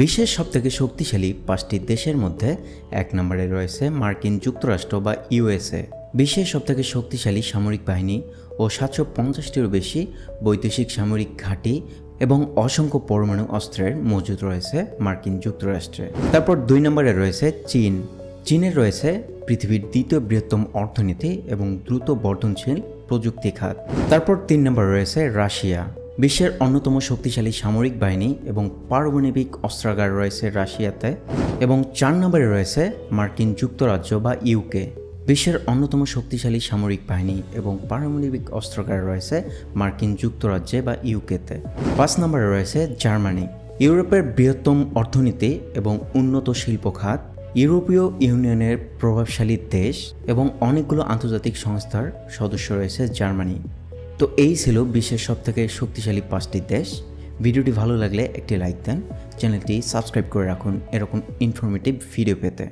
বিশ্বের সবথেকে শক্তিশালী ৫টি দেশের মধ্যে ১ নম্বরে রয়েছে মার্কিন যুক্তরাষ্ট্র বা ইউএসএ। বিশ্বের সবথেকে শক্তিশালী সামরিক বাহিনী ও ৭৫০টিরও বেশি বৈদেশিক সামরিক ঘাঁটি এবং অসংখ্য পরমাণু অস্ত্রের মজুদ রয়েছে মার্কিন যুক্তরাষ্ট্রে। তারপর ২ নম্বরে রয়েছে চীন। চীনের রয়েছে পৃথিবীর দ্বিতীয় বৃহত্তম অর্থনীতি এবং দ্রুত বর্ধনশীল প্রযুক্তি খাত। তারপর ৩ নম্বরে রয়েছে রাশিয়া। বিশ্বের অন্যতম শক্তিশালী সামরিক বাহিনী এবং পারমাণবিক অস্ত্রাগার রয়েছে রাশিয়াতে। এবং ৪ নম্বরে রয়েছে মার্কিন যুক্তরাজ্য বা ইউকে। বিশ্বের অন্যতম শক্তিশালী সামরিক বাহিনী এবং পারমাণবিক অস্ত্রাগার রয়েছে মার্কিন যুক্তরাজ্যে বা ইউকেতে। ৫ নম্বরে রয়েছে জার্মানি। ইউরোপের বৃহত্তম অর্থনীতি এবং উন্নত শিল্প খাত, ইউরোপীয় ইউনিয়নের প্রভাবশালী দেশ এবং অনেকগুলো আন্তর্জাতিক সংস্থার সদস্য রয়েছে জার্মানি। তো এই ছিল বিশ্বের সবথেকে শক্তিশালী ৫টি দেশ। ভিডিওটি ভালো লাগলে একটি লাইক দেন, চ্যানেলটি সাবস্ক্রাইব করে রাখুন এরকম ইনফরমেটিভ ভিডিও পেতে।